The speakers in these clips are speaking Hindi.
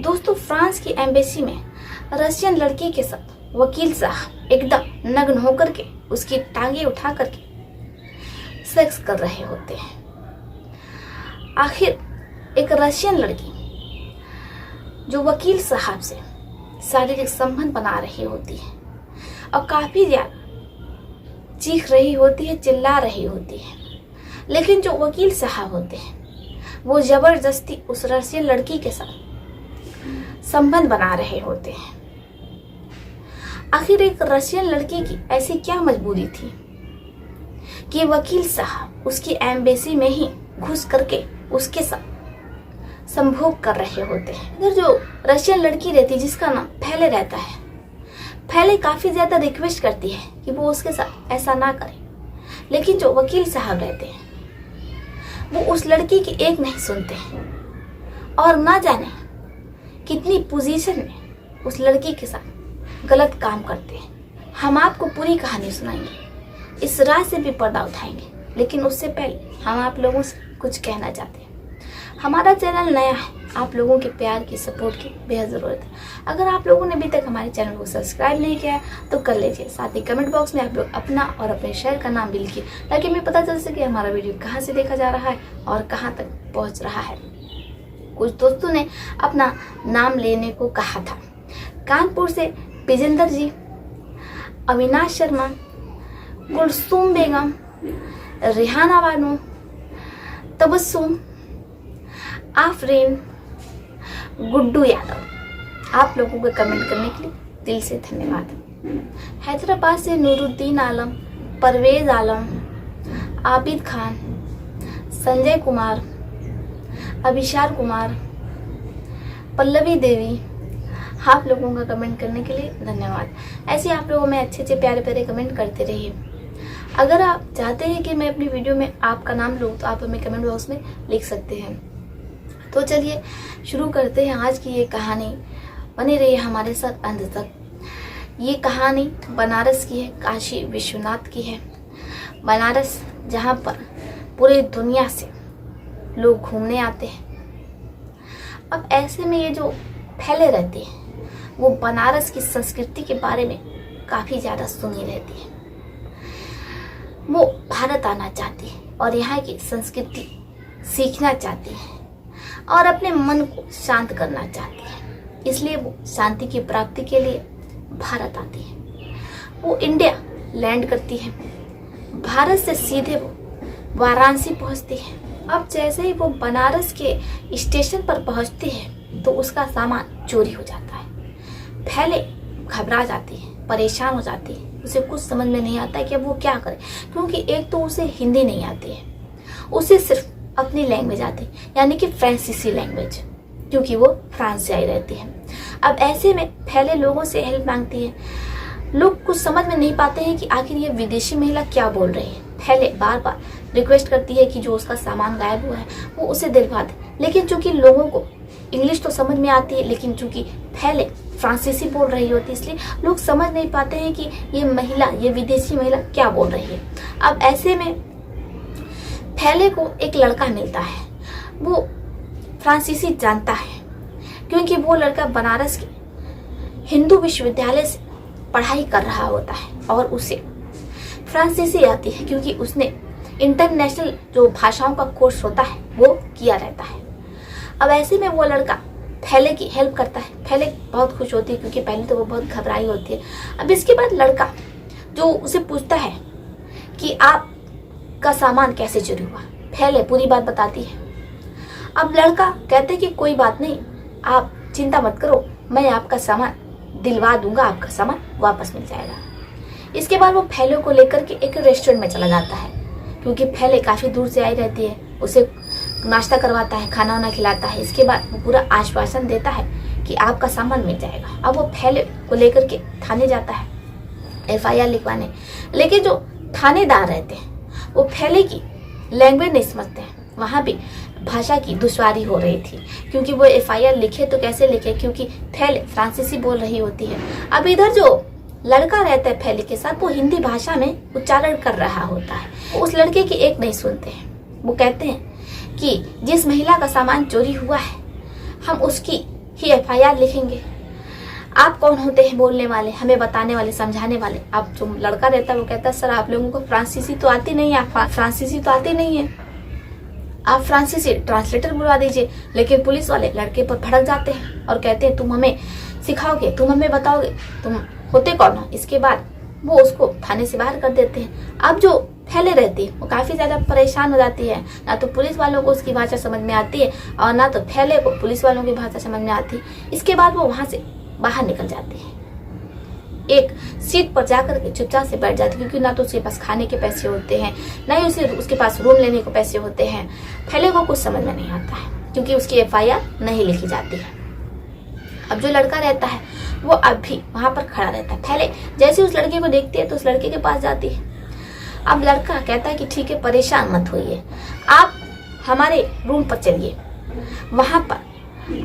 दोस्तों, फ्रांस की एम्बेसी में रशियन लड़की के साथ वकील साहब एकदम नग्न होकर के उसकी टांगे उठा करके सेक्स कर रहे होते हैं। आखिर एक रशियन लड़की जो वकील साहब से शारीरिक संबंध बना रही होती है और काफी ज्यादा चीख रही होती है, चिल्ला रही होती है, लेकिन जो वकील साहब होते हैं वो जबरदस्ती उस रशियन लड़की के साथ संबंध बना रहे होते हैं। आखिर एक रशियन लड़की की ऐसी क्या मजबूरी थी कि वकील साहब उसकी एम्बेसी में ही घुस करके उसके साथ संभोग कर रहे होते हैं। इधर जो रशियन लड़की रहती है जिसका नाम फैले रहता है, फैले काफी ज्यादा रिक्वेस्ट करती है कि वो उसके साथ ऐसा ना करे, लेकिन जो वकील साहब रहते हैं वो उस लड़की की एक नहीं सुनते और ना जाने कितनी पोजीशन में उस लड़की के साथ गलत काम करते हैं। हम आपको पूरी कहानी सुनाएंगे, इस रात से भी पर्दा उठाएंगे, लेकिन उससे पहले हम आप लोगों से कुछ कहना चाहते हैं। हमारा चैनल नया है, आप लोगों के प्यार की सपोर्ट की बेहद ज़रूरत है। अगर आप लोगों ने अभी तक हमारे चैनल को सब्सक्राइब नहीं किया है तो कर लीजिए। साथ ही कमेंट बॉक्स में आप लोग अपना और अपने शहर का नाम भी लिखिए, ताकि हमें पता चल सके हमारा वीडियो कहाँ से देखा जा रहा है और कहाँ तक पहुँच रहा है। कुछ दोस्तों ने अपना नाम लेने को कहा था। कानपुर से विजेंद्र जी, अविनाश शर्मा, कुलसुम बेगम, रिहाना बानो, तबस्सुम, आफरीन, गुड्डू यादव, आप लोगों को कमेंट करने के लिए दिल से धन्यवाद। हैदराबाद से नूरुद्दीन आलम, परवेज आलम, आबिद खान, संजय कुमार, अभिशार कुमार, पल्लवी देवी, आप लोगों का कमेंट करने के लिए धन्यवाद। ऐसे आप लोगों में अच्छे अच्छे प्यारे प्यारे कमेंट करते रहिए। अगर आप चाहते हैं कि मैं अपनी वीडियो में आपका नाम लूँ तो आप हमें कमेंट बॉक्स में लिख सकते हैं। तो चलिए शुरू करते हैं आज की ये कहानी। बने रहिए हमारे साथ अंत तक। ये कहानी बनारस की है, काशी विश्वनाथ की है। बनारस जहाँ पर पूरी दुनिया से लोग घूमने आते हैं। अब ऐसे में ये जो फैले रहते हैं वो बनारस की संस्कृति के बारे में काफ़ी ज़्यादा सुनी रहती है। वो भारत आना चाहती है और यहाँ की संस्कृति सीखना चाहती है और अपने मन को शांत करना चाहती है, इसलिए वो शांति की प्राप्ति के लिए भारत आती है। वो इंडिया लैंड करती है, भारत से सीधे वो वाराणसी पहुंचती है। अब जैसे ही वो बनारस के स्टेशन पर पहुंचती है तो उसका सामान चोरी हो जाता है। पहले घबरा जाती है, परेशान हो जाती है, उसे कुछ समझ में नहीं आता है कि अब वो क्या करे, क्योंकि एक तो उसे हिंदी नहीं आती है, उसे सिर्फ अपनी लैंग्वेज आती है, यानी कि फ्रांसीसी लैंग्वेज, क्योंकि वो फ्रांस से आई रहती है। अब ऐसे में पहले लोगों से हेल्प मांगती है। लोग कुछ समझ में नहीं पाते हैं कि आखिर ये विदेशी महिला क्या बोल रही है। पहले बार बार रिक्वेस्ट करती है कि जो उसका सामान गायब हुआ है वो उसे दिलवा दे, लेकिन चूंकि लोगों को इंग्लिश तो समझ में आती है, लेकिन चूंकि पहले फ्रांसीसी बोल रही होती है, इसलिए लोग समझ नहीं पाते हैं कि ये महिला, ये विदेशी महिला क्या बोल रही है। अब ऐसे में पहले को एक लड़का मिलता है, वो फ्रांसीसी जानता है क्योंकि वो लड़का बनारस के हिंदू विश्वविद्यालय से पढ़ाई कर रहा होता है और उसे फ्रांसीसी आती है क्योंकि उसने इंटरनेशनल जो भाषाओं का कोर्स होता है वो किया रहता है। अब ऐसे में वो लड़का पहले की हेल्प करता है। पहले बहुत खुश होती है क्योंकि पहले तो वो बहुत घबराई होती है। अब इसके बाद लड़का जो उसे पूछता है कि आप का सामान कैसे चोरी हुआ, पहले पूरी बात बताती है। अब लड़का कहते हैं कि कोई बात नहीं, आप चिंता मत करो, मैं आपका सामान दिलवा दूंगा, आपका सामान वापस मिल जाएगा। इसके बाद वो फैले को लेकर के एक रेस्टोरेंट में चला जाता है, क्योंकि फैले काफ़ी दूर से आई रहती है। उसे नाश्ता करवाता है, खाना वाना खिलाता है। इसके बाद वो पूरा आश्वासन देता है कि आपका सामान मिल जाएगा। अब वो फैले को लेकर के थाने जाता है FIR लिखवाने, लेकिन जो थानेदार रहते हैं वो फैले की लैंग्वेज नहीं समझते हैं। वहाँ भी भाषा की दुश्वारी हो रही थी, क्योंकि वो FIR लिखे तो कैसे लिखे, क्योंकि फैले फ्रांसीसी बोल रही होती है। अब इधर जो लड़का रहता है फैले के साथ, वो हिंदी भाषा में उच्चारण कर रहा होता है। उस लड़के की एक नहीं सुनते हैं। वो कहते हैं कि जिस महिला का सामान चोरी हुआ है हम उसकी ही FIR लिखेंगे। आप कौन होते हैं बोलने वाले, हमें बताने वाले, समझाने वाले? अब जो लड़का रहता है वो कहता है सर आप लोगों को फ्रांसीसी तो आती नहीं है, फ्रांसीसी तो आती नहीं है, आप फ्रांसीसी ट्रांसलेटर बुलवा दीजिए। लेकिन पुलिस वाले लड़के पर भड़क जाते हैं और कहते हैं तुम हमें सिखाओगे, तुम हमें बताओगे, तुम होते कौन हो? इसके बाद वो उसको थाने से बाहर कर देते हैं। अब जो फैले रहती है वो काफी ज्यादा परेशान हो जाती है, ना तो पुलिस वालों को उसकी भाषा समझ में आती है और ना तो फैले को पुलिस वालों की भाषा समझ में आती है। इसके बाद वो वहां से बाहर निकल जाती है, एक सीट पर जाकर के चुपचाप से बैठ जाती है, क्योंकि ना तो उसके पास खाने के पैसे होते हैं, ना ही उसके पास रूम लेने को पैसे होते हैं। फैले को कुछ समझ में नहीं आता है क्योंकि उसकी FIR नहीं लिखी जाती है। अब जो लड़का रहता है वो अब भी वहां पर खड़ा रहता है। फैले जैसे उस लड़के को देखती है तो उस लड़के के पास जाती है। अब लड़का कहता है कि ठीक है, परेशान मत होइए, आप हमारे रूम पर चलिए, वहां पर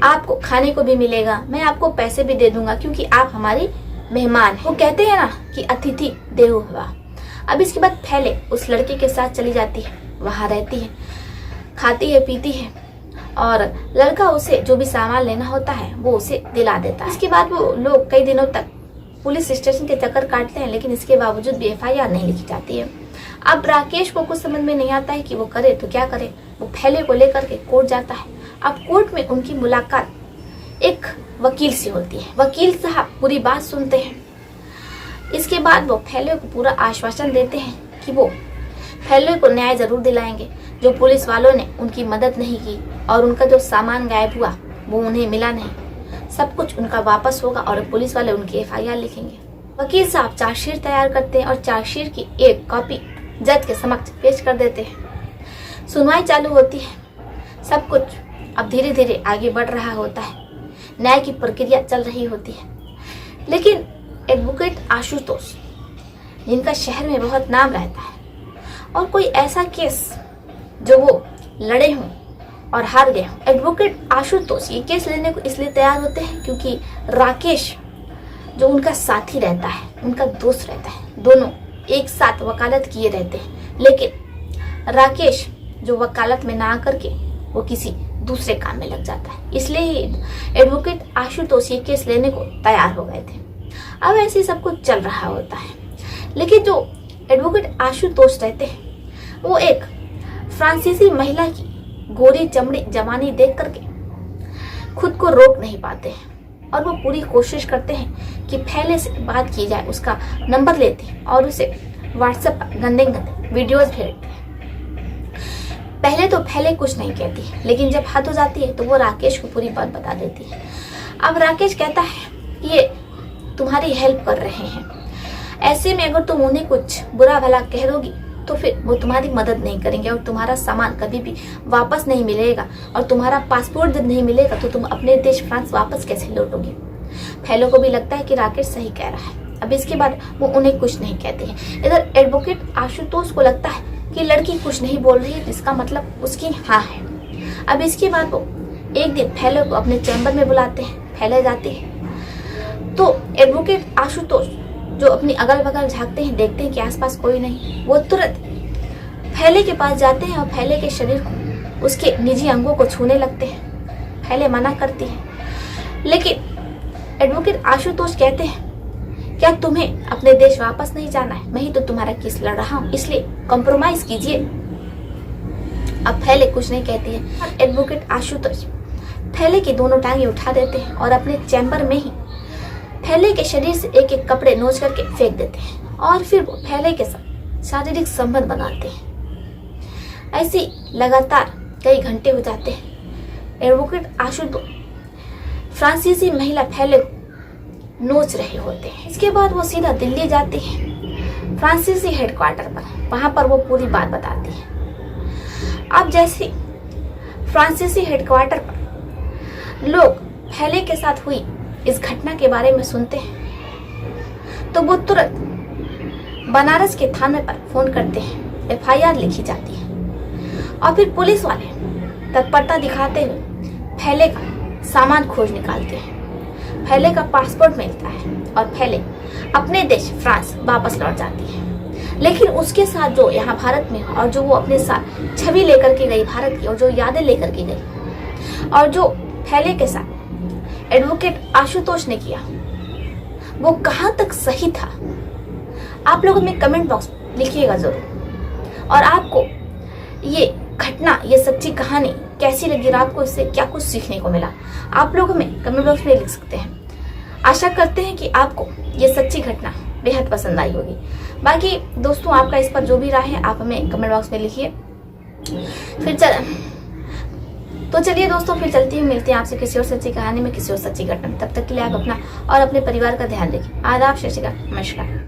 आपको खाने को भी मिलेगा, मैं आपको पैसे भी दे दूंगा क्योंकि आप हमारी मेहमान है। वो कहते हैं ना कि अतिथि देवो भव। अब इसके बाद फैले उस लड़के के साथ चली जाती है, वहां रहती है, खाती है, पीती है और लड़का उसे जो भी सामान लेना होता है वो उसे दिला देता है। इसके बाद वो लोग कई दिनों तक पुलिस स्टेशन के चक्कर काटते हैं, लेकिन इसके बावजूद भी FIR नहीं लिखी जाती है। अब राकेश को कुछ समझ में नहीं आता है कि वो करे तो क्या करे। वो फैले को लेकर के कोर्ट जाता है। अब कोर्ट में उनकी मुलाकात एक वकील से होती है। वकील साहब पूरी बात सुनते हैं। इसके बाद वो फैले को पूरा आश्वासन देते हैं कि वो फैले को न्याय जरूर दिलाएंगे। जो पुलिस वालों ने उनकी मदद नहीं की और उनका जो सामान गायब हुआ वो उन्हें मिला नहीं, सब कुछ उनका वापस होगा और पुलिस वाले उनकी FIR लिखेंगे। वकील साहब चार्जशीट तैयार करते हैं और चार्जशीट की एक कॉपी जज के समक्ष पेश कर देते हैं। सुनवाई चालू होती है। सब कुछ अब धीरे धीरे आगे बढ़ रहा होता है, न्याय की प्रक्रिया चल रही होती है। लेकिन एडवोकेट आशुतोष, जिनका शहर में बहुत नाम रहता है, और कोई ऐसा केस जो वो लड़े हों और हार गए हों, एडवोकेट आशुतोष ये केस लेने को इसलिए तैयार होते हैं क्योंकि राकेश जो उनका साथी रहता है, उनका दोस्त रहता है, दोनों एक साथ वकालत किए रहते हैं। लेकिन राकेश जो वकालत में ना आकर के वो किसी दूसरे काम में लग जाता है, इसलिए एडवोकेट आशुतोष ये केस लेने को तैयार हो गए थे। अब ऐसे सब कुछ चल रहा होता है, लेकिन जो एडवोकेट आशुतोष रहते हैं वो एक फ्रांसीसी महिला की गोरी चमड़ी जवानी देख करके खुद को रोक नहीं पाते हैं और वो पूरी कोशिश करते हैं कि फैले से बात की जाए, उसका नंबर लेते हैं और उसे व्हाट्सएप पर गंदे गंदे वीडियोस भेजते हैं। पहले तो फैले कुछ नहीं कहती, लेकिन जब हद हो जाती है तो वो राकेश को पूरी बात बता देती है। अब राकेश कहता है ये तुम्हारी हेल्प कर रहे हैं, ऐसे में अगर तुम उन्हें कुछ बुरा भला कह दोगी तो फिर वो तुम्हारी मदद नहीं करेंगे और तुम्हारा सामान कभी भी वापस नहीं मिलेगा और तुम्हारा पासपोर्ट जब नहीं मिलेगा तो तुम अपने देश फ्रांस वापस कैसे लौटोगे। फैलो को भी लगता है कि राकेश सही कह रहा है। अब इसके बाद वो उन्हें कुछ नहीं कहते हैं। इधर एडवोकेट आशुतोष को लगता है कि लड़की कुछ नहीं बोल रही है, इसका मतलब उसकी हाँ है। अब इसके बाद वो एक दिन फैलो को अपने चैम्बर में बुलाते हैं। फैले जाती है तो एडवोकेट आशुतोष जो अपनी अगल बगल झांकते हैं, देखते हैं कि आसपास कोई नहीं। वो तुरंत फैले के पास जाते हैं और फैले के शरीर को, उसके निजी अंगों को छूने लगते हैं। फैले मना करती है, लेकिन एडवोकेट आशुतोष कहते हैं क्या तुम्हें अपने देश वापस नहीं जाना है? मैं ही तो तुम्हारा केस लड़ रहा हूँ, इसलिए कॉम्प्रोमाइज कीजिए। अब फैले कुछ नहीं कहती है। एडवोकेट आशुतोष फैले की दोनों टांगे उठा देते हैं और अपने चैम्बर में ही फैले के शरीर से एक एक कपड़े नोच करके फेंक देते हैं और फिर वो फैले के साथ शारीरिक संबंध बनाते हैं। ऐसे लगातार कई घंटे हो जाते हैं। एडवोकेट आशुतोष फ्रांसीसी महिला फैले को नोच रहे होते हैं। इसके बाद वो सीधा दिल्ली जाती है, फ्रांसीसी हेडक्वार्टर पर। वहां पर वो पूरी बात बताती है। अब जैसे फ्रांसीसी हेडक्वार्टर पर लोग फैले के साथ हुई इस घटना के बारे में सुनते हैं तो वो तुरंत बनारस के थाने पर फोन करते हैं। FIR लिखी जाती है और फिर पुलिस वाले तत्परता दिखाते हुए फैले का सामान खोज निकालते हैं। फैले का पासपोर्ट मिलता है और फैले अपने देश फ्रांस वापस लौट जाती है। लेकिन उसके साथ जो यहाँ भारत में और जो वो अपने साथ छवि लेकर के गई भारत की, और जो यादें लेकर के गई, और जो फैले के साथ एडवोकेट आशुतोष ने किया वो कहां तक सही था? आप लोग हमें कमेंट बॉक्स में लिखिएगा जरूर। और आपको ये घटना, ये सच्ची कहानी कैसी लगी और आपको इससे क्या कुछ सीखने को मिला, आप लोग हमें कमेंट बॉक्स में लिख सकते हैं। आशा करते हैं कि आपको ये सच्ची घटना बेहद पसंद आई होगी। बाकी दोस्तों, आपका इस पर जो भी राय है आप हमें कमेंट बॉक्स में लिखिए। तो चलिए दोस्तों, फिर चलती हूँ, मिलते हैं आपसे किसी और सच्ची कहानी में, किसी और सच्ची घटना। तब तक के लिए आप अपना और अपने परिवार का ध्यान रखिए। आदाब, सत श्री अकाल, नमस्कार।